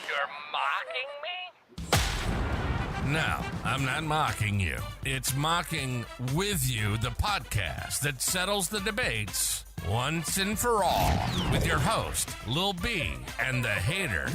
You're mocking me? No, I'm not mocking you. It's Mocking With You, the podcast that settles the debates once and for all with your host, Lil B, and the hater.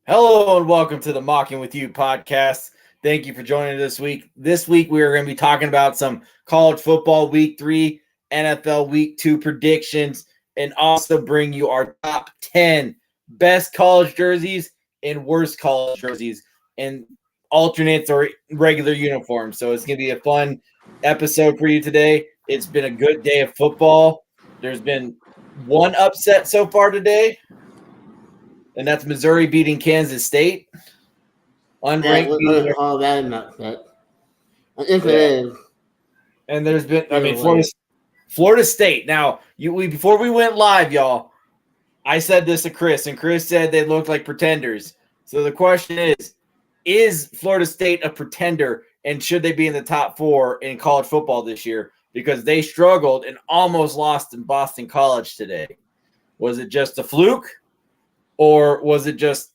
Hello and welcome to the Mocking With You podcast. Thank you for joining this week. This week we are going to be talking about some college football week 3, NFL week 2 predictions, and also bring you our top 10 best college jerseys and worst college jerseys and alternates or regular uniforms. So it's going to be a fun episode for you today. It's been a good day of football. There's been one upset so far today, and that's Missouri beating Kansas State. Unranked. Yeah, all that an upset. I think it is. And there's been, Florida State. Now, before we went live, y'all, I said this to Chris, and Chris said they looked like pretenders. So the question is Florida State a pretender, and should they be in the top 4 in college football this year? Because they struggled and almost lost in Boston College today. Was it just a fluke, or was it just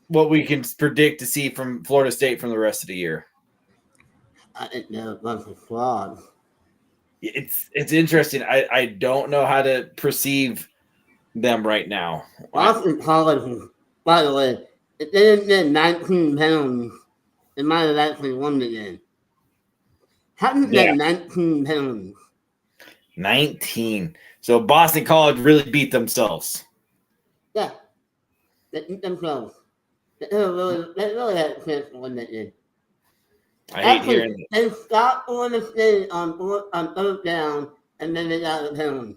what we can predict to see from Florida State from the rest of the year? I think they're a bunch of frauds. It's interesting. I don't know how to perceive them right now. Boston College, by the way, if they didn't get 19 penalties, they might have actually won the game. How did they get 19 penalties? 19. So Boston College really beat themselves. Yeah. They beat themselves. They really had a chance to win that game. I hate hearing that. They stopped Florida State on third down, and then they got a penalty.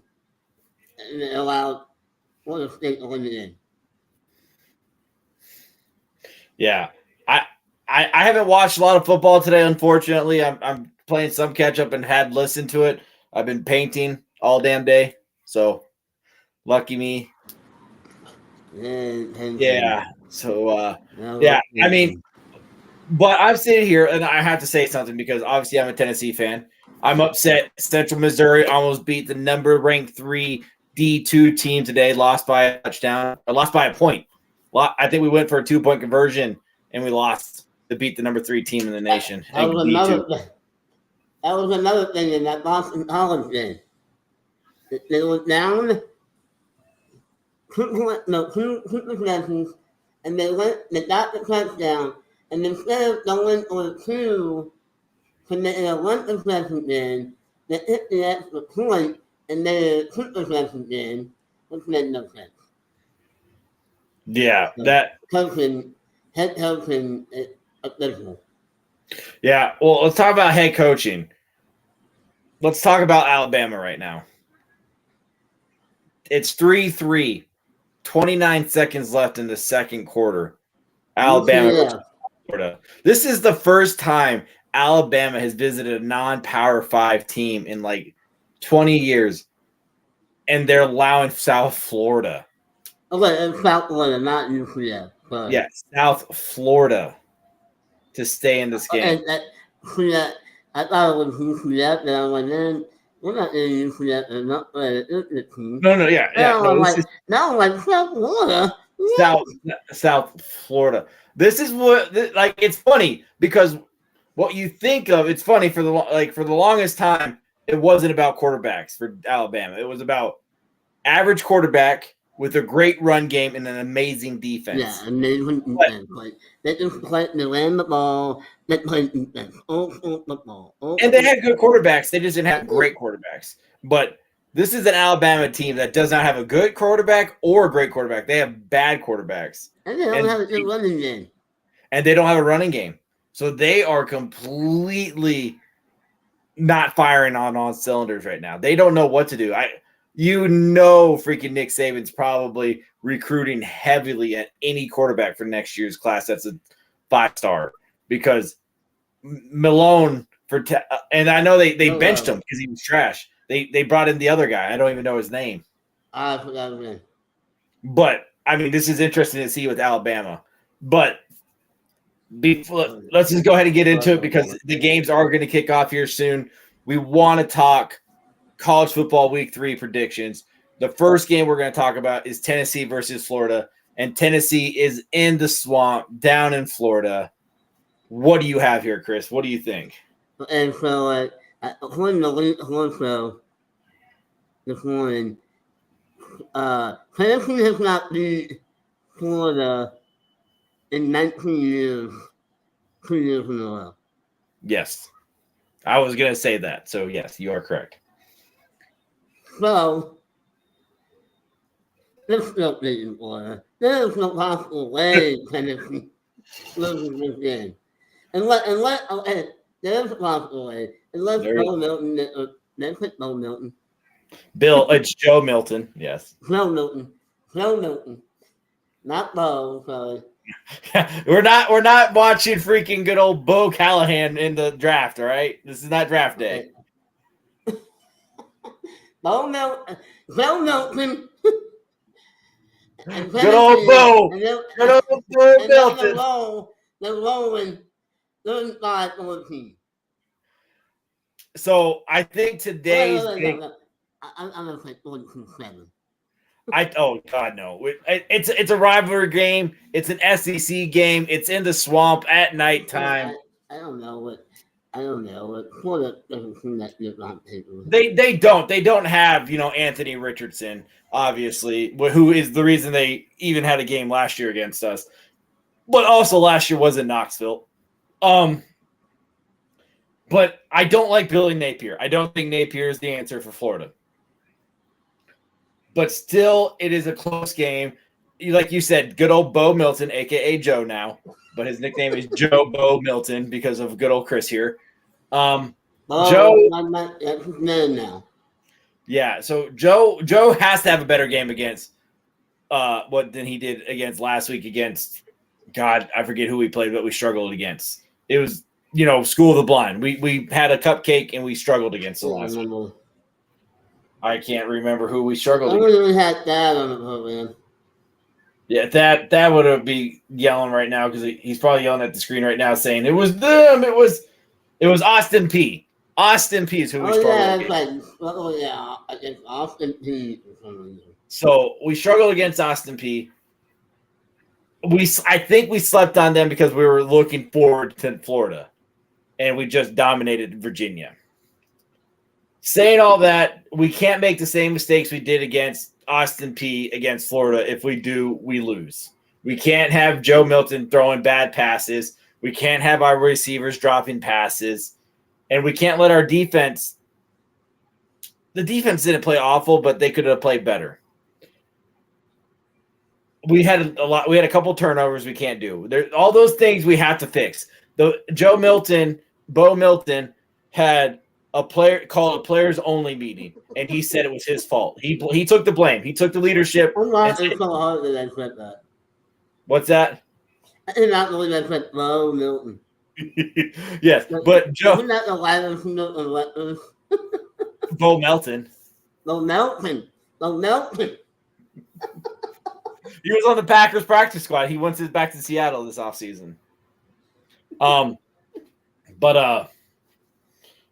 And it allowed Florida State to win the game. Yeah. I haven't watched a lot of football today, unfortunately. I'm playing some catch up and had listened to it. I've been painting all damn day. So lucky me. Yeah. So yeah, I mean, but I'm sitting here and I have to say something because obviously I'm a Tennessee fan. I'm upset. Central Missouri almost beat the ranked 3 D2 team today, lost by a touchdown, or lost by a point. I think we went for a 2-point conversion and we lost to beat the number 3 team in the nation. That was another thing in that Boston College game. They were down 2 possessions, and they got the touchdown, and instead of going for 2 to make it a 1 possession game, they hit the extra point and made it a 2 possession game, which made no sense. Yeah, So head coaching is abysmal. Yeah, well, let's talk about head coaching. Let's talk about Alabama right now. It's 3-3. 29 seconds left in the second quarter. Alabama versus Florida. This is the first time Alabama has visited a non-Power 5 team in like 20 years, and they're allowing South Florida. Okay, it's South Florida, not UCF. Sorry. Yeah, South Florida to stay in this game. I thought it was UCF, and I was like, man, we're not in UCF enough for the team. No, yeah. I'm like South Florida. South Florida. This is what it's funny because what you think of, it's funny for the longest time it wasn't about quarterbacks for Alabama. It was about average quarterback with a great run game and an amazing defense. Yeah, amazing defense. They just played, they ran the ball, they played defense, football. And they had good quarterbacks. They just didn't have great quarterbacks. But this is an Alabama team that does not have a good quarterback or a great quarterback. They have bad quarterbacks. And they don't have a good running game. And they don't have a running game. So they are completely not firing on all cylinders right now. They don't know what to do. Freaking Nick Saban's probably recruiting heavily at any quarterback for next year's class that's a 5-star because Malone and I know they benched him because he was trash. They brought in the other guy. I don't even know his name. I forgot his name. But I mean, this is interesting to see with Alabama. But let's just go ahead and get into it because the games are going to kick off here soon. We want to talk college football week 3 predictions. The first game we're going to talk about is Tennessee versus Florida, and Tennessee is in the swamp down in Florida. What do you have here, Chris? What do you think? And so, according to Link Horso this morning, Tennessee has not beat Florida in 19 years, 2 years in a row. Yes. I was going to say that. So, yes, you are correct. So, they're still beating Florida. There is no possible way Tennessee loses this game. There's a possible way. Unless Bo Milton, they pick Bo Milton. It's Joe Milton, yes. Joe Milton. Not Bo, sorry. We're not watching freaking good old Bo Callahan in the draft, all right? This is not draft day. Bo Milton. Good old Bo. Good old Bo Milton. They're rolling 35-14. So I think today's I'm gonna play 42-7. Oh God, no! It's a rivalry game. It's an SEC game. It's in the swamp at nighttime. I don't know what Florida doesn't seem that good on paper. They don't have Anthony Richardson, obviously, who is the reason they even had a game last year against us. But also last year was in Knoxville. But I don't like Billy Napier. I don't think Napier is the answer for Florida. But still, it is a close game. Like you said, good old Bo Milton, a.k.a. Joe now. But his nickname is Joe Bo Milton because of good old Chris here. Joe. That's his name now. Yeah, so Joe has to have a better game against than he did against last week against, God, I forget who we played, but we struggled against. It was, School of the Blind. We had a cupcake and we struggled against the last week. I can't remember who we struggled against. We had that on the program. Yeah, that would be yelling right now because he's probably yelling at the screen right now saying it was them. It was Austin P. Austin P is who we struggled against. Against Austin P. So we struggled against Austin P. I think we slept on them because we were looking forward to Florida, and we just dominated Virginia. Saying all that, we can't make the same mistakes we did against Austin P against Florida. If we do, we lose. We can't have Joe Milton throwing bad passes. We can't have our receivers dropping passes. And we can't let our defense – the defense didn't play awful, but they could have played better. We had a couple turnovers we can't do. All those things we have to fix. Bo Milton had – a player called a players only meeting, and he said it was his fault. He took the blame. He took the leadership. I'm not so hard that I said that. What's that? I did not believe I said Bo Milton. Yes, but Joe. Isn't that the Lions Milton? Bo Melton. Bo Melton. He was on the Packers practice squad. He went back to Seattle this offseason.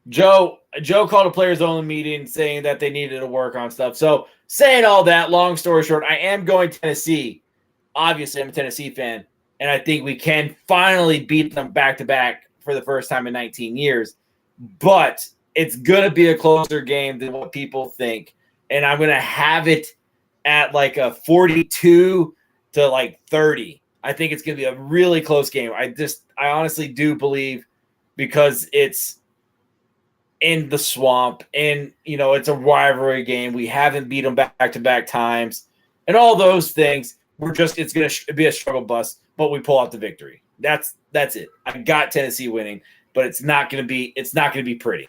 Joe called a players only meeting saying that they needed to work on stuff. So saying all that, long story short, I am going Tennessee. Obviously, I'm a Tennessee fan, and I think we can finally beat them back-to-back for the first time in 19 years. But it's going to be a closer game than what people think, and I'm going to have it at like a 42 to like 30. I think it's going to be a really close game. I honestly do believe because it's in the swamp, and it's a rivalry game. We haven't beat them back-to-back times, and all those things. It's going to be a struggle bus, but we pull out the victory. That's it. I got Tennessee winning, but it's not going to be pretty.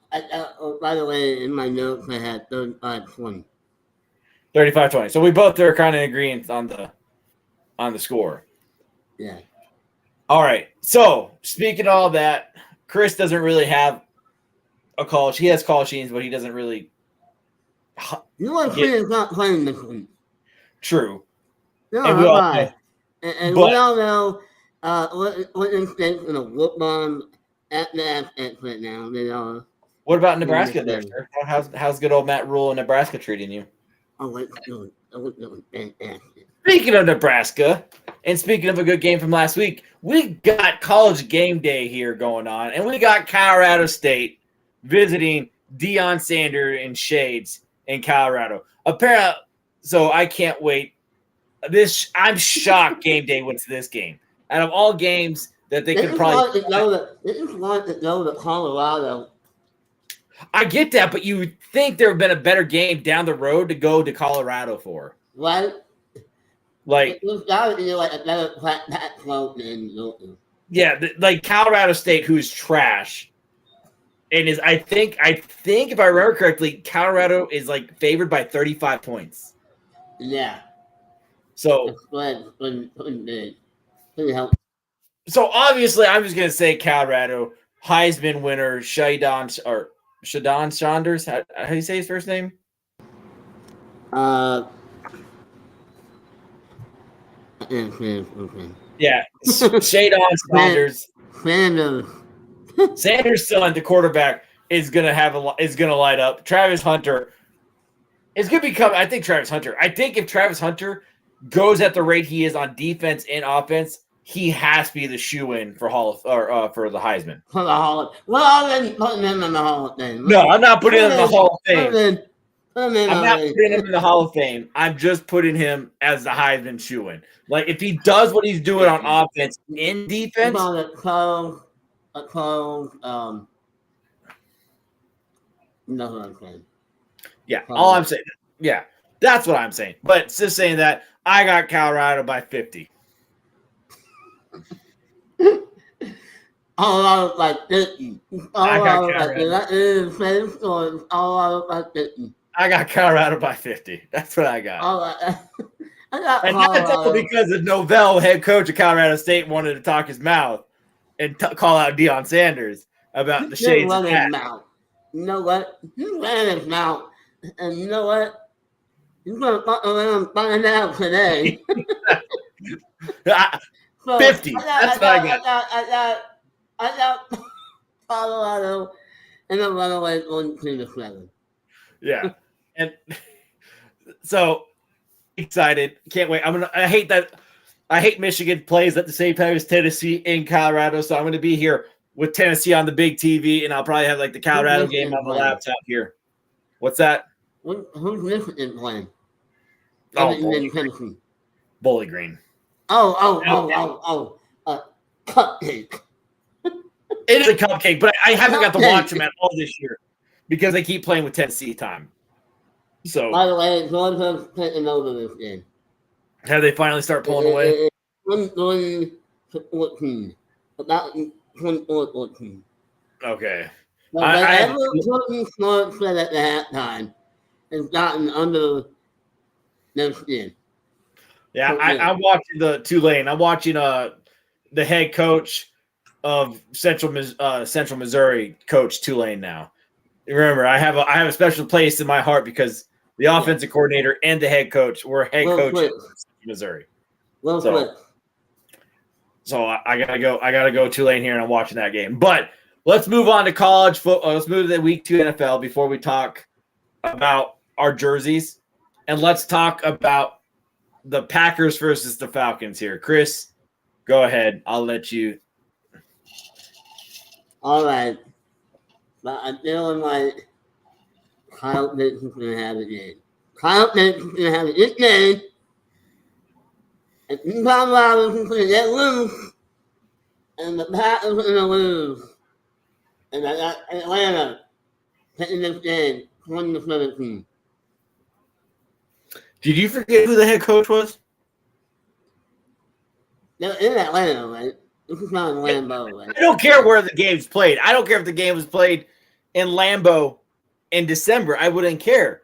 By the way, in my notes, I had 35-20. 35-20. So we both are kind of in agreement on the score. Yeah. All right. So speaking of all that, Chris doesn't really have a call. He has call sheets, but he doesn't really. He's not playing this week. True. No, and we all know what instinct's going to whoop on at the ass right now. They are. What about Nebraska there, sir? How's good old Matt Rule in Nebraska treating you? Speaking of Nebraska, and speaking of a good game from last week, we got college game day here going on, and we got Colorado State visiting Deion Sanders and Shades in Colorado. Apparently, so I can't wait. I'm shocked game day went to this game. Out of all games that they could probably this is one to go to Colorado. I get that, but you would think there would have been a better game down the road to go to Colorado for. Right? Like, there's got to be like a better Pac-12 than yeah, like Colorado State, who's trash, and is I think if I remember correctly, Colorado is like favored by 35 points. Yeah. So couldn't help. So obviously, I'm just gonna say Colorado Heisman winner Shadon Saunders. How do you say his first name? Yeah, Shadon Saunders. Sanders' son, the quarterback, is gonna light up. Travis Hunter is gonna become. I think if Travis Hunter goes at the rate he is on defense and offense, he has to be the shoe-in for for the Heisman. For the Hall of Fame. Well, then putting him in the Hall of Fame. No, I'm not putting him in the Hall of Fame. I'm not putting him in the Hall of Fame. I'm just putting him as the Heisman shoe-in. Like, if he does what he's doing on offense in defense. No, what I'm saying. Yeah, all I'm saying. Yeah, that's what I'm saying. But just saying that, I got Colorado by 50. All out like 50. I got Colorado by 50. That's what I got. And that's all because the Novell head coach of Colorado State wanted to talk his mouth and call out Deion Sanders about the shades of hat. You know what? He ran his mouth. And you know what? He's going to fuck around and find out today. 50. That's what I got Colorado and the runaway 1-7. Yeah. And so excited. Can't wait. I hate Michigan plays at the same time as Tennessee in Colorado. So I'm going to be here with Tennessee on the big TV, and I'll probably have like the Colorado game on the laptop here. What's that? Who's Michigan playing? Oh, Bowling Green. Cupcake. It is a cupcake, but I haven't got to watch them at all this year because they keep playing with Tennessee time. So, by the way, Georgia's taking over this game. Have they finally start pulling away? 14. About 24-14. Okay. Whatever Jordan Smart said at the halftime has gotten under their skin. Yeah, I'm watching the Tulane. I'm watching the head coach of Central Missouri coach Tulane now. Remember, I have a special place in my heart because the offensive coordinator and the head coach were head coaches in Missouri. So I gotta go Tulane here, and I'm watching that game. But let's move on to college football. Let's move to the Week 2 NFL before we talk about our jerseys, and let's talk about the Packers versus the Falcons here. Chris, go ahead. I'll let you. All right. But I'm feeling like Kyle Pitts is going to have it in. Kyle Pitts is going to have it in game. And Tom Robinson's going to get loose. And the Packers are going to lose. And I got Atlanta taking this game 20-17. Did you forget who the head coach was? They're in Atlanta, right? This is not in Lambeau, right? I don't care where the game's played. I don't care if the game was played in Lambeau in December. I wouldn't care.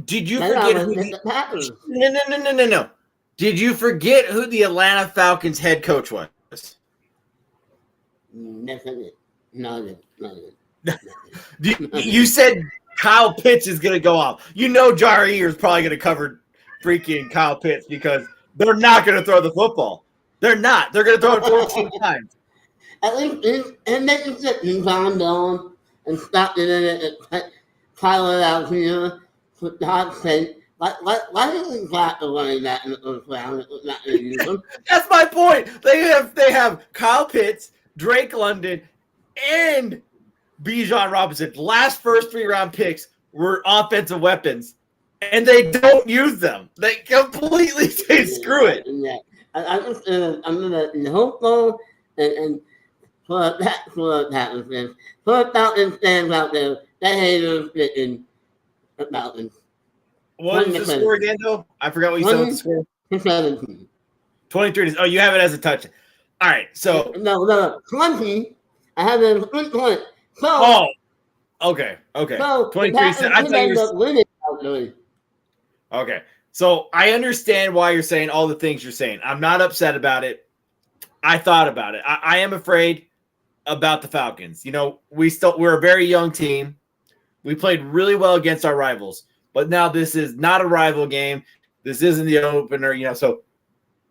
Did you forget who the Packers? No. Did you forget who the Atlanta Falcons head coach was? No. You said Kyle Pitts is going to go off. You know Jair is probably going to cover freaking Kyle Pitts because they're not going to throw the football. They're not. They're going to throw it 14 times. At least and they can sit in John Dillon and stop it and Tyler out here. For God's sake, why did we draft the running back in the first round? It was not going to use him. That's my point. They have Kyle Pitts, Drake London, and Bijan Robinson. Last first 3-round picks were offensive weapons, and they don't use them. They completely say screw it. Yeah. I'm gonna be hopeful and for Falcons fans out there, that haters freaking Falcons. What was the score again, though? I forgot what you said with the score. 17. 23. Oh, you have it as a touchdown. All right, so no. 20. I have it as a 3 point. So, okay. So 23. I thought you were winning. Okay. So I understand why you're saying all the things you're saying. I'm not upset about it. I thought about it. I am afraid about the Falcons. You know, we're a very young team. We played really well against our rivals, but now this is not a rival game. This isn't the opener, you know. So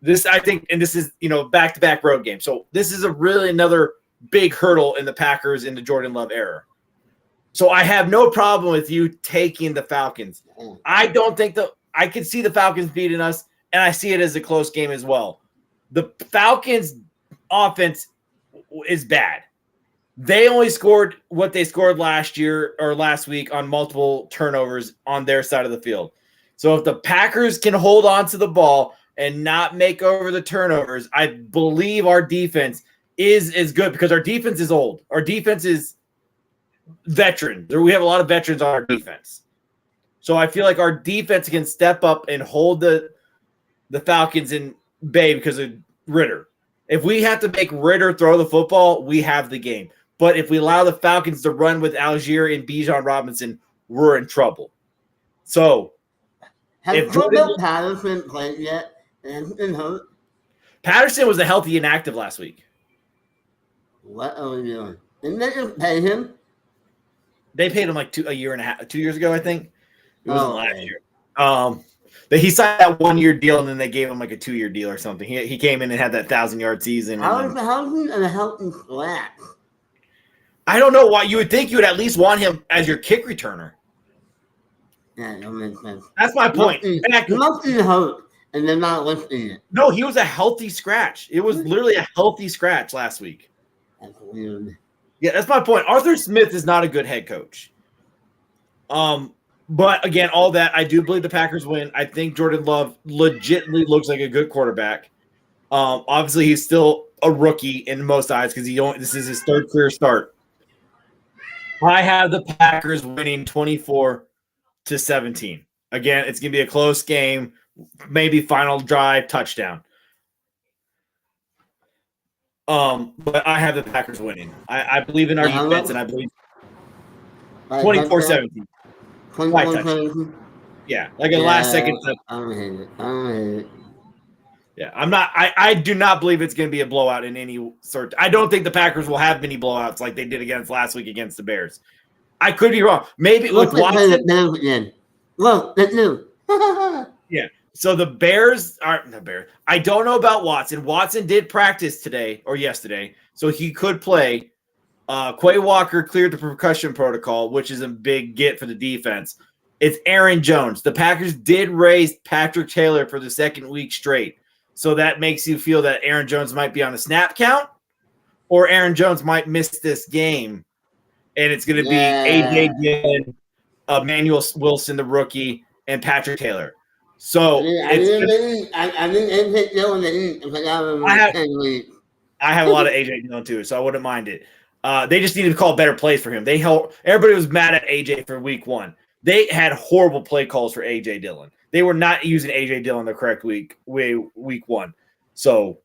this, I think, and this is, you know, back-to-back road game. So this is really another big hurdle in the Packers in the Jordan Love era. So I have no problem with you taking the Falcons. I don't think I can see the Falcons beating us, and I see it as a close game as well. The Falcons' offense is bad. They only scored what they scored last year or last week on multiple turnovers on their side of the field. So if the Packers can hold on to the ball and not make over the turnovers, I believe our defense is good because our defense is old. Our defense is veteran. We have a lot of veterans on our defense. So I feel like our defense can step up and hold the Falcons in bay because of Ritter. If we have to make Ritter throw the football, we have the game. But if we allow the Falcons to run with Algier and Bijan Robinson, we're in trouble. So Has Cordell Patterson played yet? Patterson was a healthy inactive last week. What are we doing? Didn't they just pay him? They paid him like 2 years ago, I think. It wasn't last year. He signed that 1-year deal, and then they gave him like a 2-year deal or something. He came in and had that 1,000-yard season. How is he a healthy scratch? I don't know why. You would think you would at least want him as your kick returner. Yeah, that makes sense. That's my point. He must be hurt, and they're not lifting it. No, he was a healthy scratch. It was literally a healthy scratch last week. That's weird. Yeah, that's my point. Arthur Smith is not a good head coach. But again, all that, I do believe the Packers win. I think Jordan Love legitimately looks like a good quarterback. Obviously, he's still a rookie in most eyes because this is his 3rd career start. I have the Packers winning 24-17. Again, it's going to be a close game, maybe final drive touchdown. But I have the Packers winning. I believe in our defense, and I believe 24-17. Yeah, like a last second. I don't hate it. Yeah, I'm not. I do not believe it's going to be a blowout in any sort. I don't think the Packers will have many blowouts like they did against last week against the Bears. I could be wrong. Maybe with Watson. Look, that's new. Yeah. So the Bears aren't the Bears. I don't know about Watson. Watson did practice today or yesterday, so he could play. Quay Walker cleared the percussion protocol, which is a big get for the defense. It's Aaron Jones. The Packers did raise Patrick Taylor for the 2nd week straight. So that makes you feel that Aaron Jones might be on a snap count or Aaron Jones might miss this game. And it's going to be A.J. Dillon, Emmanuel Wilson, the rookie, and Patrick Taylor. So I didn't A.J. Dillon. I have a lot of A.J. Dillon too, so I wouldn't mind it. They just needed to call better plays for him. Everybody was mad at A.J. for week 1. They had horrible play calls for A.J. Dillon. They were not using A.J. Dillon the correct week 1. So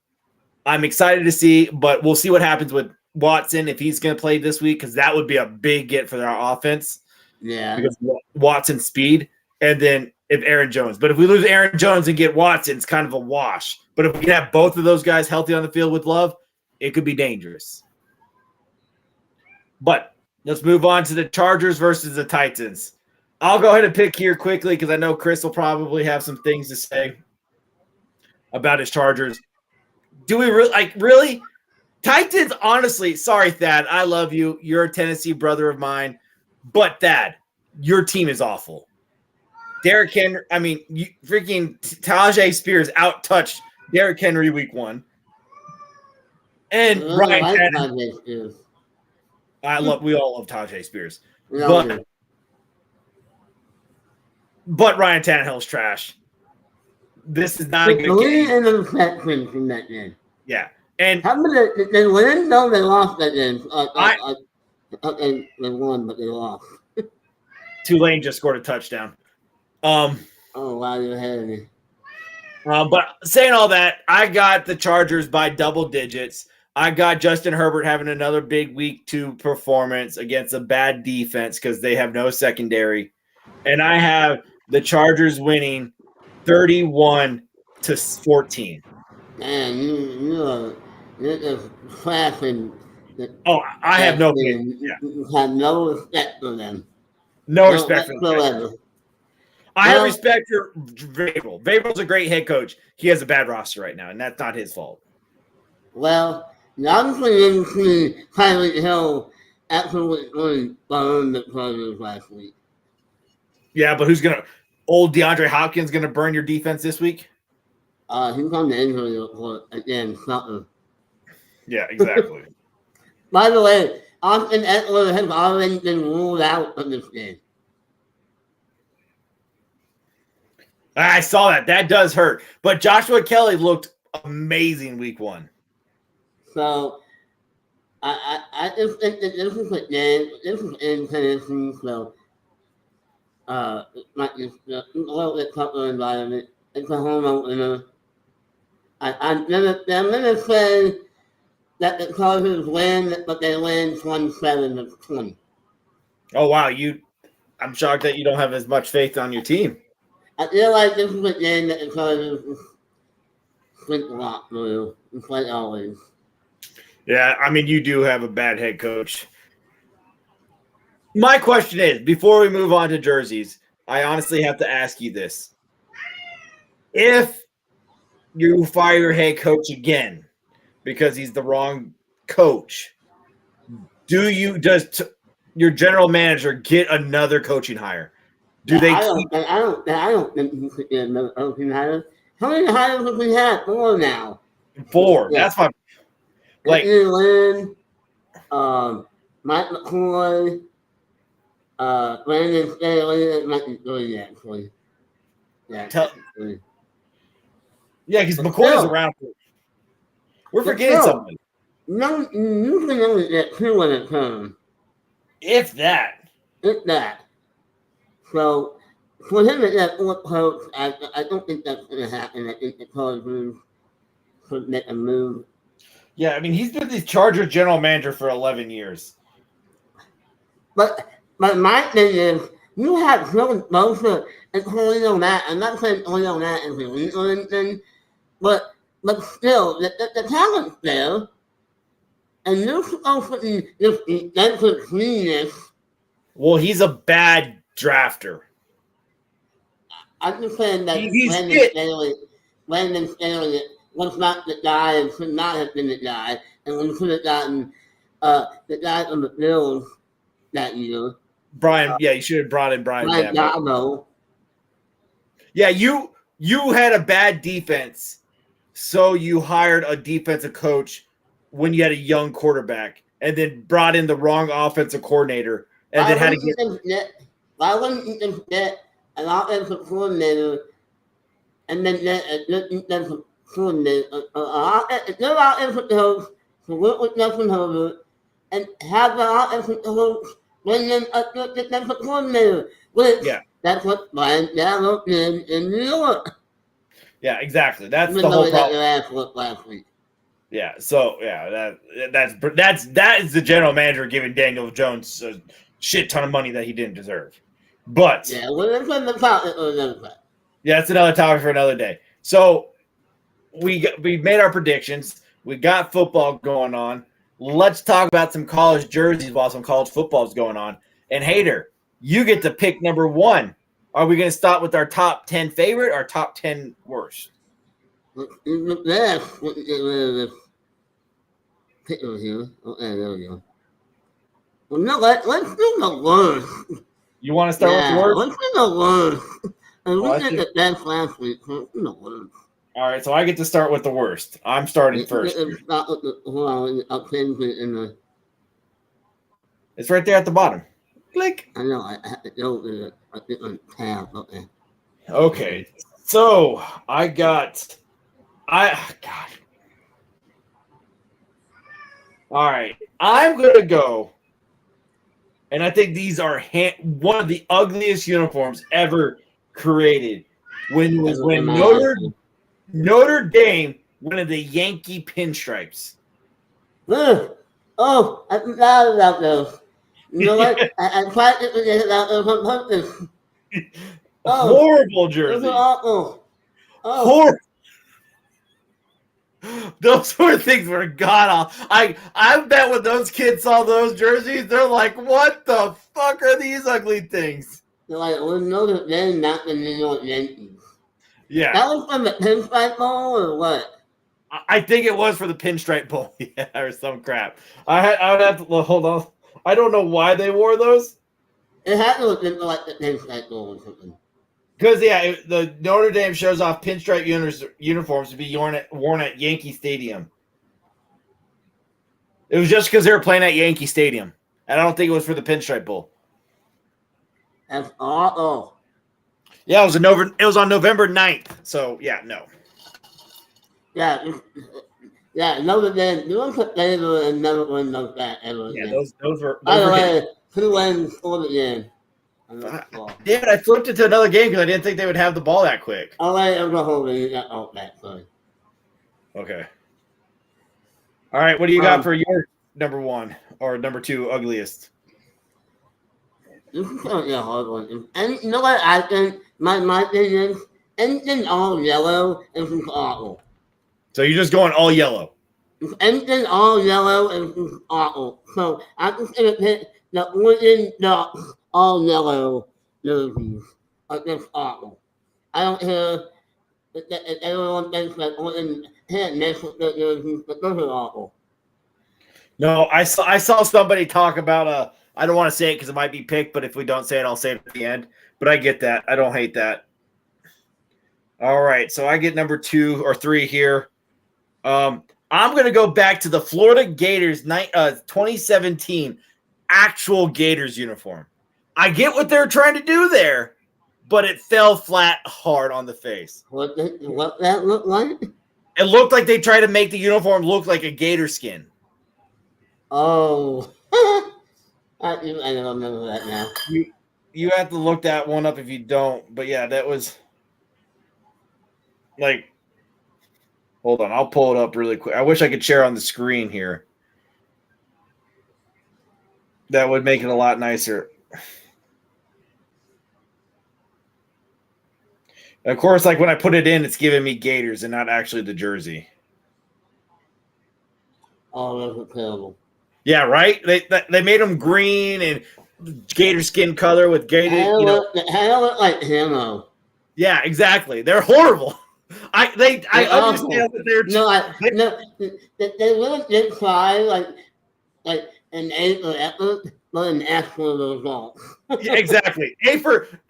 I'm excited to see, but we'll see what happens with Watson if he's going to play this week because that would be a big get for their offense. Yeah. Because Watson's speed. And then if Aaron Jones. But if we lose Aaron Jones and get Watson, it's kind of a wash. But if we can have both of those guys healthy on the field with Love, it could be dangerous. But let's move on to the Chargers versus the Titans. I'll go ahead and pick here quickly because I know Chris will probably have some things to say about his Chargers. Do we really Titans, honestly, sorry, Thad. I love you. You're a Tennessee brother of mine. But, Thad, your team is awful. Derrick Henry, freaking Tajay Spears out-touched Derrick Henry week 1. And Ryan Tannehill. We all love Tajay Spears. But Ryan Tannehill's trash. This is not a good game. From that game. Yeah. And how many they win? No, they lost that game. They won, but they lost. Tulane just scored a touchdown. Oh wow, you're ahead of me. But saying all that, I got the Chargers by double digits. I got Justin Herbert having another big week 2 performance against a bad defense because they have no secondary. And I have the Chargers winning 31-14. Man, you're just clapping. I have no faith. Yeah. You have no respect for them. No respect for them. I have respect for Vrabel. Vrabel's a great head coach. He has a bad roster right now, and that's not his fault. Well, obviously didn't see Tyreek Hill absolutely burn the Chargers last week. Yeah, but old DeAndre Hopkins going to burn your defense this week? He's on the injury report again, something. Yeah, exactly. By the way, Austin Eckler has already been ruled out of this game. I saw that. That does hurt. But Joshua Kelly looked amazing week 1. So, I just think that this is a game. This is in Tennessee, so it might just a little bit tougher environment. It's a home opener. I'm gonna say that the Chargers win, but they win 27-20. Oh wow, I'm shocked that you don't have as much faith on your team. I feel like this is a game that the Chargers swing a lot through. It's like always. Yeah, you do have a bad head coach. My question is, before we move on to jerseys, I honestly have to ask you this. If you fire your head coach again because he's the wrong coach, does your general manager get another coaching hire? I don't think he could get another coaching hire. How many hires have we had? 4 now. 4. Yeah. That's my Lynn, Mike McCoy, Brandon Staley, might be 3 actually. Yeah. Because McCoy's around. We're forgetting something. No, you can only get 2 at a time. If that. So, for him to get 4 coach, I don't think that's going to happen. I think the Chargers could make a move. Yeah, he's been the Chargers general manager for 11 years. But my thing is, you have Joe Bosa and Khalil Mack. I'm not saying Khalil Mack is elite or anything, but still, the talent's there. And you're supposed to be this defensive genius. Well, he's a bad drafter. I'm just saying that Brandon Staley was not the guy and should not have been the guy. And we could have gotten the guy from the Bills that year. Brian, you should have brought in Brian. Dabo. Yeah, you had a bad defense, so you hired a defensive coach when you had a young quarterback, and then brought in the wrong offensive coordinator, and then had to get. Why wouldn't you just get an offensive coordinator, and then get a good defensive coordinator, a good offensive coach to work with Justin Herbert, and have the offensive coach bring in a good defensive coordinator? That's what Brian Dabo did in New York. Yeah, exactly. That's the whole problem. Your ass whooped last week. Yeah, so that is the general manager giving Daniel Jones a shit ton of money that he didn't deserve. But that's another topic for another day. Yeah, that's another topic for another day. So we made our predictions. We got football going on. Let's talk about some college jerseys while some college football is going on. And Hader, you get to pick number 1. Are we going to start with our top 10 favorite or top 10 worst? picture here. Okay, there we go. Well, no, let's do the worst. You want to start with the Yeah, worst? let's do the worst. And Well, we I did think- the best last week, so let's do the worst. All right, so I get to start with the worst. I'm starting first. Start with the, hold on, I'll change it in the, It's right there at the bottom. Click. I know, I have to go to the, I think on tab, okay. Okay, so I got, God. All right, I'm gonna go, and I think these are one of the ugliest uniforms ever created. When Notre Dame wanted the Yankee pinstripes. Ugh. Oh, I forgot about those. You know what? I tried to forget about those on purpose. Oh, Horrible those jersey. are awful. Oh, Horrible. Those were things were god awful. I bet when those kids saw those jerseys, they're like, "What the fuck are these ugly things?" they're like, well, Notre Dame, not the New York Yankees. Yeah, That was from the Pinstripe Bowl or what? I think it was for the Pinstripe Bowl, yeah, or some crap. I would have to hold on. I don't know why they wore those. It had to have been like the Pinstripe Bowl or something. Because the Notre Dame shows off pinstripe uniforms to be worn at Yankee Stadium. It was just because they were playing at Yankee Stadium, and I don't think it was for the Pinstripe Bowl. That's awful. Yeah, it was on November 9th. So yeah, no. Yeah, Notre Dame, you want to favor and never win those that ever Yeah, again. those were. By the way, who wins scored again? Yeah, I flipped it to another game because I didn't think they would have the ball that quick. Oh, wait, Oklahoma, you got all that, sorry. Okay. All right, what do you got for your number one or number two ugliest? This is going to be a hard one. And you know what I think? My thing is, anything all yellow is just awful. So you're just going all yellow. If anything all yellow is just awful. So I'm just going to pick the Oregon Ducks all yellow jerseys are just awful. I don't care if everyone thinks that Oregon can't mess with their jerseys, but those are awful. No, I saw somebody talk about I don't want to say it because it might be picked, but if we don't say it, I'll say it at the end. But I get that. I don't hate that. All right, so I get number 2 or 3 here. I'm going to go back to the Florida Gators 2017 actual Gators uniform. I get what they're trying to do there, but it fell flat hard on the face. What that look like? It looked like they tried to make the uniform look like a gator skin. Oh. I don't remember that now. You have to look that one up if you don't. But yeah, that was like, hold on, I'll pull it up really quick. I wish I could share on the screen here. That would make it a lot nicer. Of course, like when I put it in, it's giving me Gators and not actually the jersey. Oh, those are terrible. Yeah, right? They made them green and gator skin color with gator. They look like Hamo. Yeah, exactly. They're horrible. I understand that they really did try like an A effort, but an actual result. Yeah, exactly.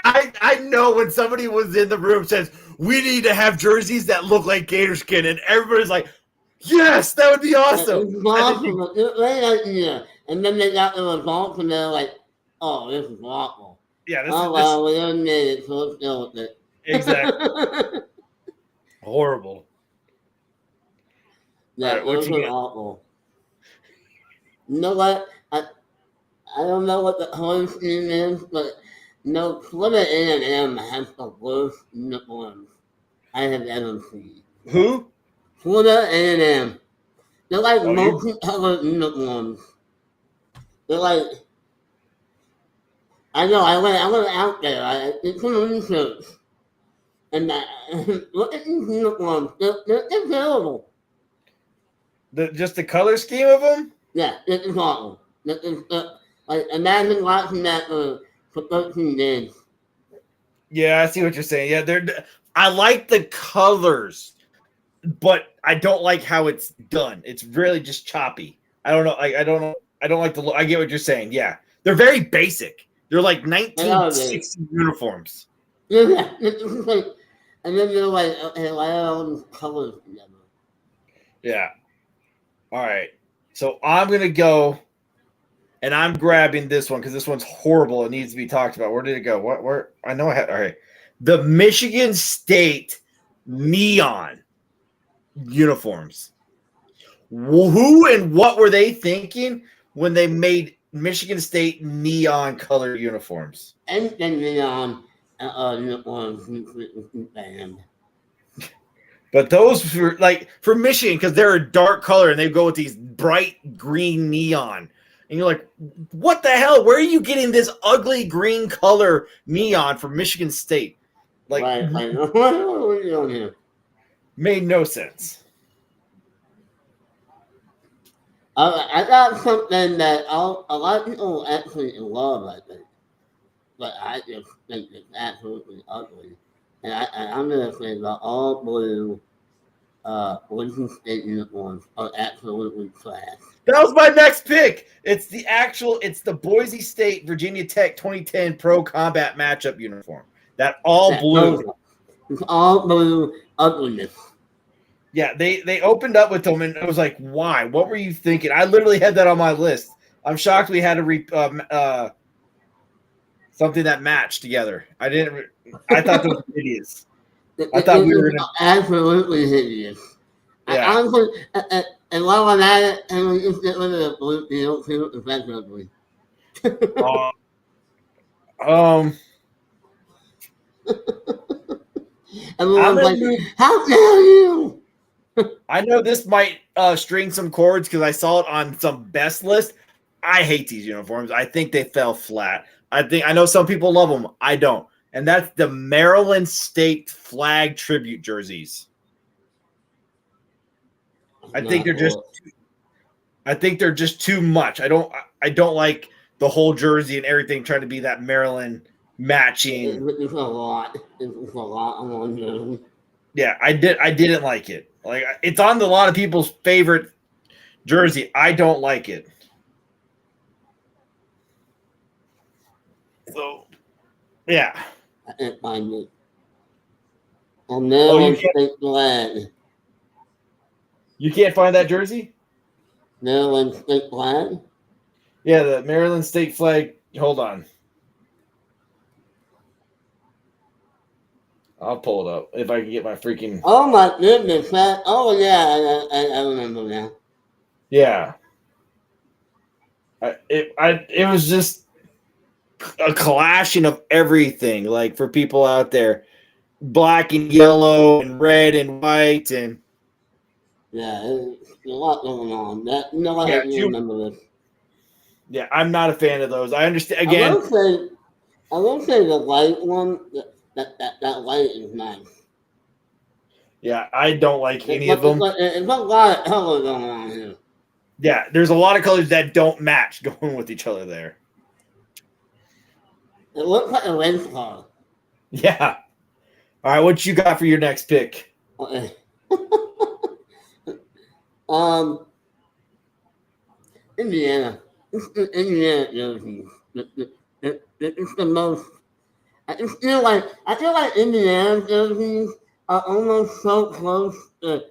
I know when somebody was in the room says we need to have jerseys that look like gator skin, and everybody's like, yes, that would be awesome. And then they got the results, and they're like, "Oh, this is awful." Yeah, we didn't made it, so let's deal with it. Exactly. Horrible. Yeah, right, what those you are got? awful. You know what? I don't know what the color scheme is, but no, Florida A&M has the worst uniforms I have ever seen. Who? Florida A&M. They're like multicolored uniforms. They're like, I know, I went out there. I did some research. And look at these uniforms. They're terrible. Just the color scheme of them? Yeah, this is awful. Like, imagine watching that for 13 days. Yeah, I see what you're saying. Yeah, I like the colors, but I don't like how it's done. It's really just choppy. I don't know. I don't know. I don't like the look. I get what you're saying. Yeah, they're very basic. They're like 1960 uniforms. Yeah, and then they're like all colors together. Yeah. All right. So I'm gonna go, and I'm grabbing this one because this one's horrible. It needs to be talked about. Where did it go? What? Where? I know I had. All right. The Michigan State neon uniforms. Who and what were they thinking when they made Michigan State neon color uniforms? And then neon uniforms band. But those for Michigan, because they're a dark color and they go with these bright green neon. And you're like, what the hell? Where are you getting this ugly green color neon from Michigan State? Like, right. What are you doing here? Made no sense. I got something that a lot of people actually love, I think. But I just think it's absolutely ugly. And I'm going to say the all blue Michigan State uniforms are absolutely trash. That was my next pick. It's the Boise State Virginia Tech 2010 Pro Combat Matchup uniform. That all blue. It's all blue ugliness. Yeah, they opened up with them, and I was like, why? What were you thinking? I literally had that on my list. I'm shocked we had to something that matched together. I thought those were idiots. I thought we were absolutely hideous. Yeah. Honestly, and while I'm at it, and we just get rid of the blue field too, if that's ugly. Everyone's like, how dare you? I know this might string some chords because I saw it on some best list. I hate these uniforms. I think they fell flat. I know some people love them. I don't. And that's the Maryland State flag tribute jerseys. I think they're just too much. I don't like the whole jersey and everything trying to be that Maryland matching. It's a lot. It's a lot on one jersey. Yeah, I didn't like it. Like, it's on a lot of people's favorite jersey. I don't like it. So, yeah. I can't find it. I'm Maryland State flag. You can't find that jersey? Maryland State flag? Yeah, the Maryland State flag. Hold on. I'll pull it up if I can get my freaking. Oh my goodness! Oh yeah, I remember now. Yeah. It was just a clashing of everything. Like, for people out there, black and yellow and red and white and. Yeah, there's a lot going on. I remember this. Yeah, I'm not a fan of those. I understand. Again, I will say the white one. That light is nice. Yeah, I don't like any of them. It's a lot of color going on here. Yeah, there's a lot of colors that don't match going with each other there. It looks like a race car. Yeah. All right, what you got for your next pick? Okay. Indiana. Indiana jerseys. It's the most. I feel like Indiana jerseys are almost so close to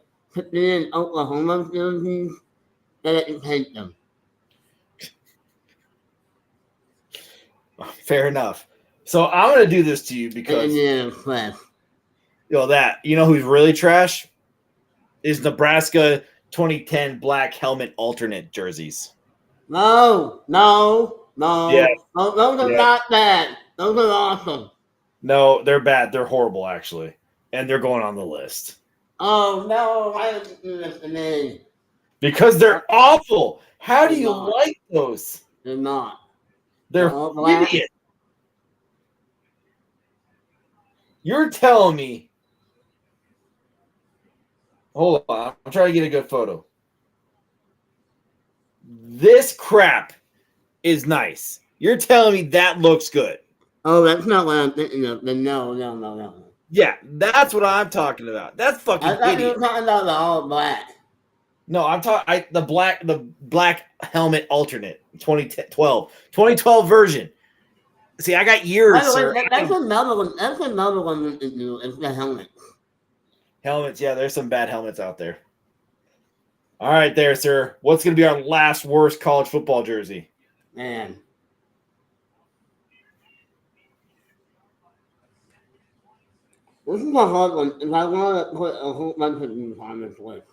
being Oklahoma jerseys that I can hate them. Fair enough. So I'm going to do this to you because trash. You know who's really trash is Nebraska 2010 black helmet alternate jerseys. No. Yeah. Those are not bad. Those are awesome. No, they're bad. They're horrible, actually. And they're going on the list. Oh, no. Why did you do this to me? Because they're awful. How do you like those? They're not. They're idiot. You're telling me. Hold on. I'm trying to get a good photo. This crap is nice. You're telling me that looks good. Oh, that's not what I'm thinking of. No. Yeah, that's what I'm talking about. That's fucking I thought idiot. you were talking about the all black. No, I'm talking the black helmet alternate 2012 version. See, I got years, By the sir. way, that's another one. That's another one we can do. It's the helmet. Helmets, yeah, there's some bad helmets out there. All right, there, sir. What's going to be our last worst college football jersey? Man. This is a hard one, and I want to put a whole bunch of these on this list.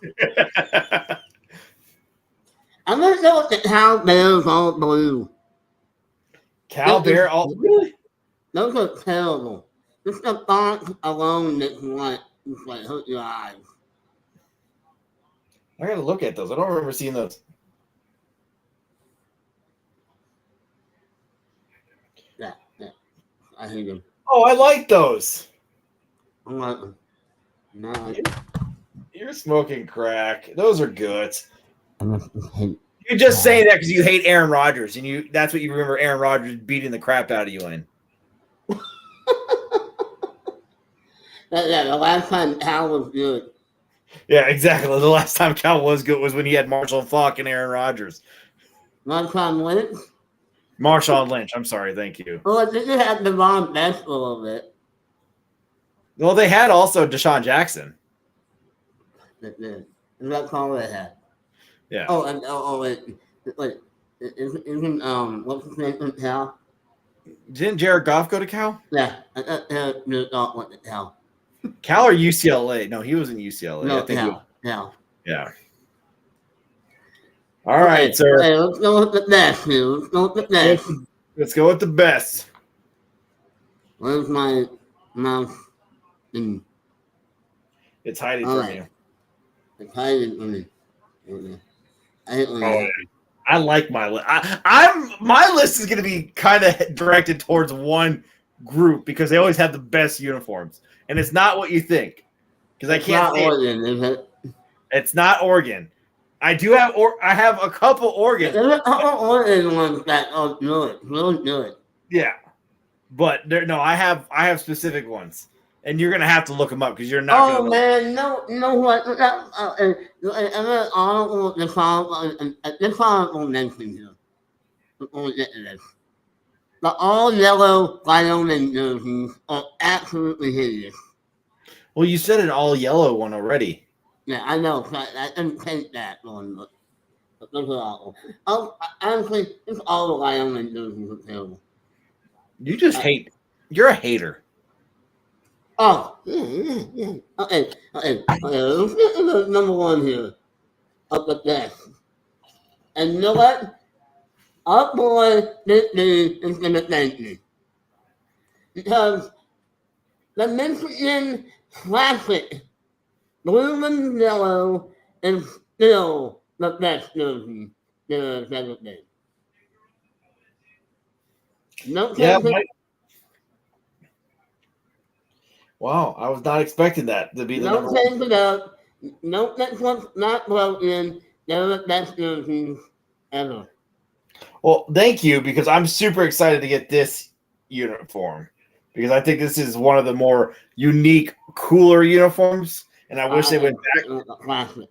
I'm going to go with the Cal Bears all blue. Cal Bear, all really? Those are terrible. Just the box alone that's what just like hurt your eyes. I got to look at those. I don't remember seeing those. Yeah. I hate them. Oh, I like those. I like them. No, You're smoking crack. Those are good. I hate. You're just saying that because you hate Aaron Rodgers, and that's what you remember Aaron Rodgers beating the crap out of you in. Yeah, the last time Cal was good. Yeah, exactly. The last time Cal was good was when he had Marshall Faulk and Aaron Rodgers. Last time Lynch? Marshawn Lynch. I'm sorry. Thank you. Well, I think they had Devon Best a little bit. Well, they had also Deshaun Jackson. Is that all they had? Yeah. Oh, and wait, isn't what's his name from Cal? Didn't Jared Goff go to Cal? Yeah, Jared Goff went to Cal. Cal or UCLA? No, he was in UCLA. No, I think Cal. Yeah. All right, sir. Okay, let's go with the best here. Let's go with the best. Let's go with the best. Where's my mouse? It's hiding All from right. you. It's hiding from me. Okay. I hate when Oh, I like my list. My list is going to be kind of directed towards one group because they always have the best uniforms, and it's not what you think. Because I can't. Not Oregon, is it? It's not Oregon. I do have, I have a couple Oregon. There's a couple Oregon ones that are good, really good. Yeah, but I have specific ones, and you're gonna have to look them up because you're not. Oh man, no what? The honorable mention here. Before we get to this, the all yellow Wyoming jerseys are absolutely hideous. Well, you said an all yellow one already. Yeah, I know. I didn't take that one, but those are awful. Honestly, it's all the Wyoming jerseys are terrible. You just hate. You're a hater. Oh, yeah. Okay. Let's get to the number one here. Up the desk. And you know what? Our boy, this dude, is going to thank me. Because the Michigan Classic blue and yellow is still the best jersey there has ever been. No Wow, I was not expecting that to be the number one. change it up. No, that's what's not broken. They're the best jerseys ever. Well, thank you, because I'm super excited to get this uniform because I think this is one of the more unique, cooler uniforms, and I wish they went back. Classic.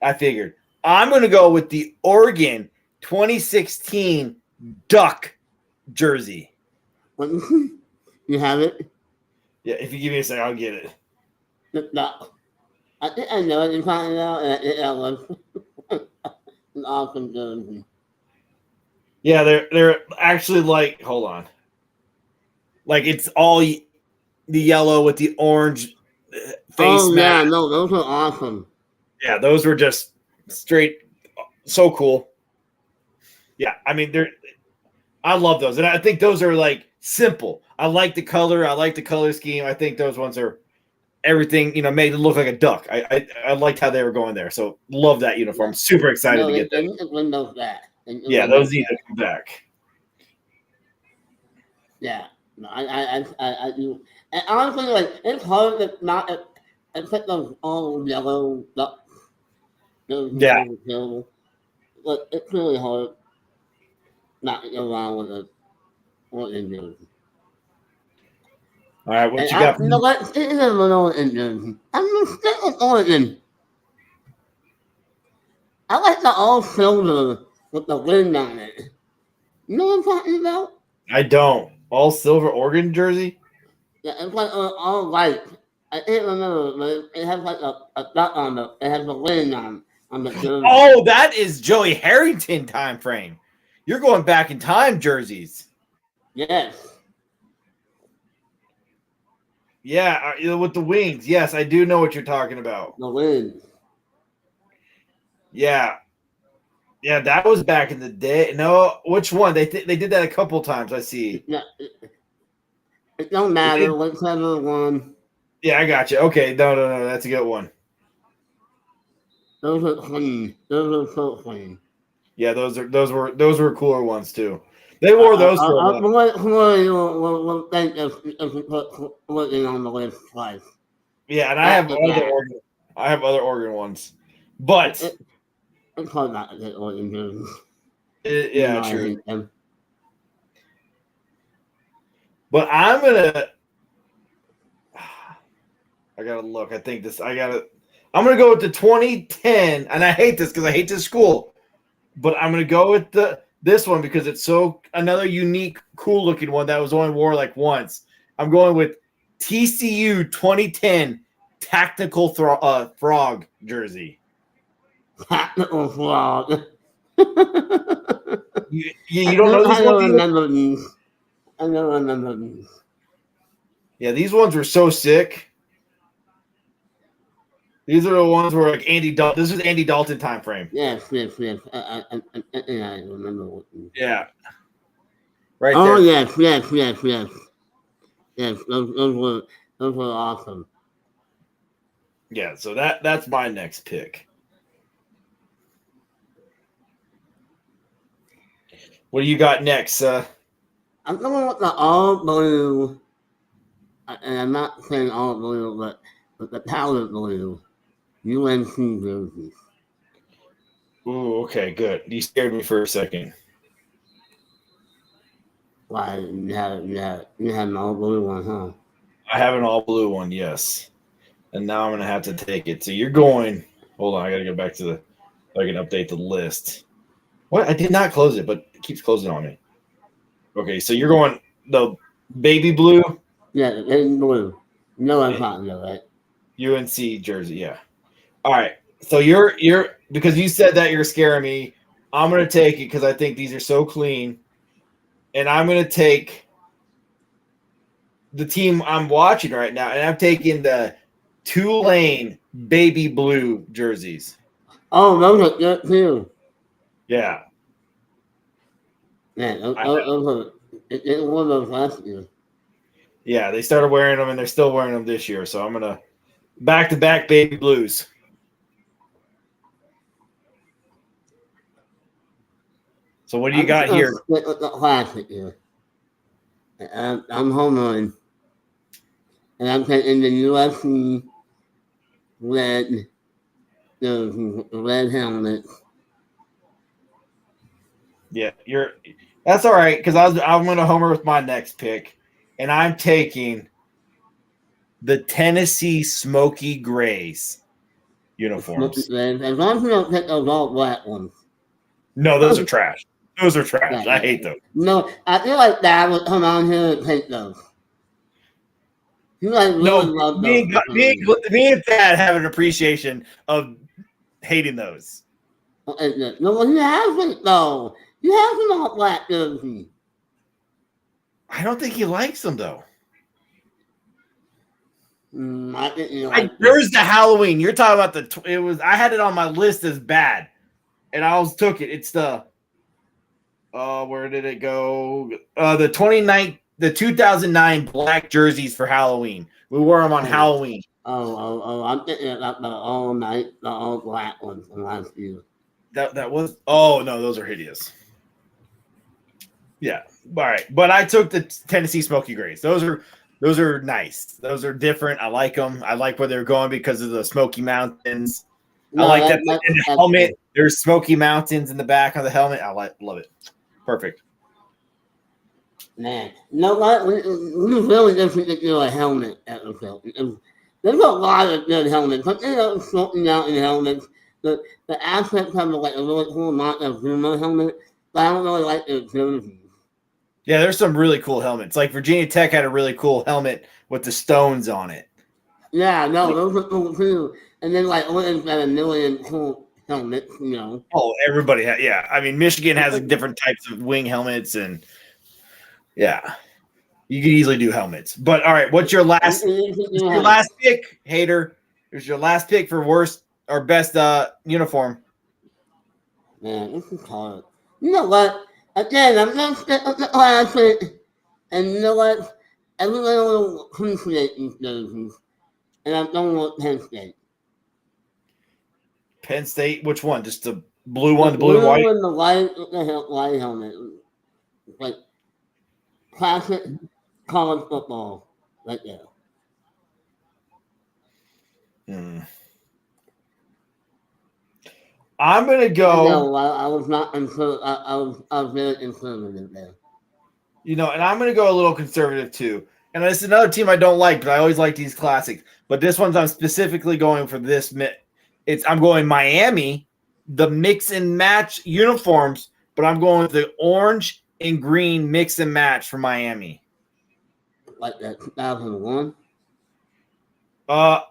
I figured. I'm going to go with the Oregon 2016 Duck jersey. You have it? Yeah, if you give me a second, I'll get it. The duck. I think I know what you're talking about. It was an awesome jersey. Yeah, they're actually like, hold on. Like it's all the yellow with the orange face mask. Yeah, no, those are awesome. Yeah, those were just straight so cool. Yeah, I mean I love those. And I think those are like simple. I like the color. I like the color scheme. I think those ones are everything, made it look like a duck. I liked how they were going there. So love that uniform. Super excited to get that. Windows back. Yeah, those need to come back. Yeah. No, I do. And honestly, like, it's hard to not put those all yellow ducks. Yeah. But it's really hard not to go around with Oregon jersey. All right, what you got? You know what? It is a little Oregon jersey. I'm going to stick with Oregon. I like the all silver with the wind on it. You know what I'm talking about? I don't. All silver Oregon jersey? Yeah, it's like all white. I can't remember, but it has like a dot on it. It has a wind on the jersey. Oh, that is Joey Harrington time frame. You're going back in time jerseys. Yes. Yeah, with the wings. Yes, I do know what you're talking about. The wind. Yeah. Yeah, that was back in the day. No, which one? They did that a couple times, I see. Yeah, it don't matter whichever one. Yeah, I got you. Okay, no, that's a good one. Those are clean. Those are so clean. Yeah, those were cooler ones too. They wore those for a while. We'll think if we put looking on the list twice. Yeah, and I have other Oregon ones. But it's hard not to get Oregon jerseys. Yeah, true. But I'm gonna. I gotta look. I'm gonna go with the 2010, and I hate this because I hate this school. But I'm gonna go with this one because it's another unique, cool looking one that was only wore like once. I'm going with TCU 2010 Tactical Frog jersey. Tactical Frog. You don't know this one? I don't remember these. Yeah, these ones were so sick. These are the ones where like Andy Dalton. This is Andy Dalton time frame. Yes. I remember what these. Yeah. Right there. Oh yes. Yes, those were awesome. Yeah, so that's my next pick. What do you got next? I'm going with the all blue, and I'm not saying all blue, but the powder blue UNC jerseys. Ooh, okay, good. You scared me for a second. Why you have an all blue one, huh? I have an all blue one, yes. And now I'm gonna have to take it. So you're going. Hold on, I gotta go back to I can update the list. What? I did not close it, but it keeps closing on me. Okay, so you're going the baby blue? Yeah, the baby blue. No, I'm not know that. UNC jersey, yeah. All right. So you're because you said that you're scaring me. I'm gonna take it because I think these are so clean. And I'm gonna take the team I'm watching right now, and I'm taking the Tulane baby blue jerseys. Oh, those are good too. Yeah. Man, it wore those last year. Yeah, they started wearing them, and they're still wearing them this year. So I'm going to back-to-back baby blues. So what do you got here? The classic here. I'm home run. And I'm taking the USC red helmet. Yeah, that's all right because I'm going to homer with my next pick, and I'm taking the Tennessee Smoky Grays uniforms. As long as you don't take those all black ones. No, those are trash. Those are trash. I hate those. No, I feel like Dad would come on here and take those. You like really love those. Me and Dad have an appreciation of hating those. No, he hasn't though. He hasn't all black jersey. I don't think he likes them though. I didn't like there's the Halloween. You're talking about I had it on my list as bad, and I took it. It's the where did it go? The 2009 black jerseys for Halloween. We wore them on Halloween. I'm thinking about the all black ones from last year. That was no, those are hideous. Yeah, all right, but I took the Tennessee Smoky Grays. Those are nice. Those are different. I like them. I like where they're going because of the Smoky Mountains. I like that in the helmet. There's Smoky Mountains in the back of the helmet. Love it. Perfect. Man, no, we really just need to do a helmet episode. There's a lot of good helmets, but Smoky Mountain helmets. the aspect of like a really cool amount of Zuma helmet, but I don't really like the jerseys. Yeah, there's some really cool helmets. Like Virginia Tech had a really cool helmet with the stones on it. Yeah, no, those are cool too. And then like Oregon's got a million cool helmets, you know. Oh, everybody yeah. I mean, Michigan has different types of wing helmets, and yeah, you could easily do helmets. But all right, what's your last pick, Hater? Here's your last pick for worst or best uniform. Man, this is hard. You know what? Again, I'm gonna stick with the classic. And you know what? Everyone will appreciate these jerseys. And I'm going with Penn State. Penn State, which one? Just the blue one, the blue and white? And the white helmet. It's like classic college football right there. I'm gonna go. No, I was not I was very conservative there. You know, and I'm gonna go a little conservative too. And this is another team I don't like, but I always like these classics. But this one's I'm specifically going for this. I'm going Miami, the mix and match uniforms, but I'm going with the orange and green mix and match for Miami. Like that 2001? I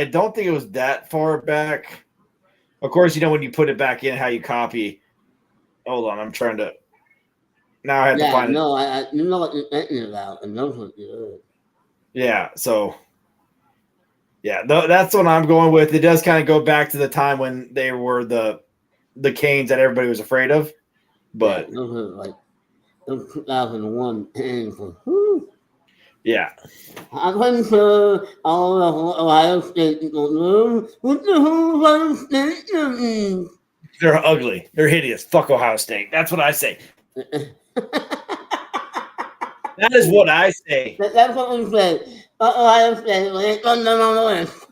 don't think it was that far back. Of course, you know when you put it back in, how you copy. Hold on, I'm trying to. Now I have to find it. You know what you're thinking about, and those are good. Yeah, so that's what I'm going with. It does kind of go back to the time when they were the Canes that everybody was afraid of, but those are like those 2001 Canes. yeah. I'm pretty sure all the Ohio State people know what the whole Ohio State. They're ugly. They're hideous. Fuck Ohio State. That's what I say. That is what I say. That's what we say. Ohio State, we ain't putting them on the list.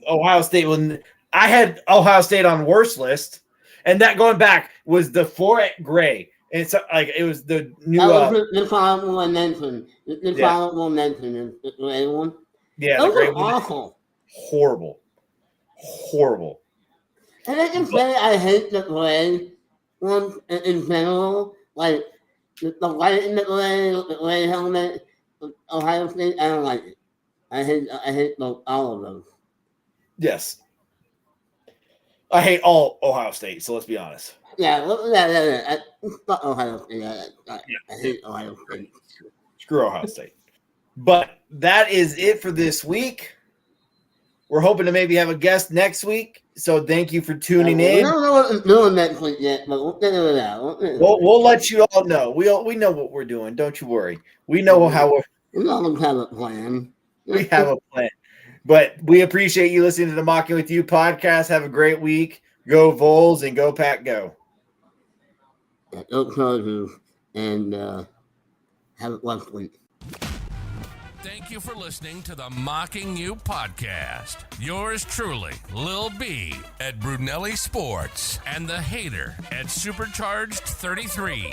Ohio State. I had Ohio State on worst list, and that going back was the 4 gray. And it's like it was the new. That was the following I mentioned. The following mention is the gray one. Yeah, those the gray are one. awful. Horrible. And I can say I hate the gray ones in general. Like the white and the gray helmet, Ohio State. I don't like it. I hate all of those. Yes. I hate all Ohio State, so let's be honest. Yeah. Fuck Ohio State. I hate Ohio State. Screw Ohio State. But that is it for this week. We're hoping to maybe have a guest next week. So thank you for tuning in. We don't know what we're doing next week yet, but we'll figure it out. We'll let you all know. We know what we're doing. Don't you worry. We know how we always have a plan. We have a plan. But we appreciate you listening to the Mocking With You podcast. Have a great week. Go Vols and go Pack Go. Go Chargers and have a blessed week. Thank you for listening to the Mocking You podcast. Yours truly, Lil B at Brunelli Sports and the Hater at Supercharged 33.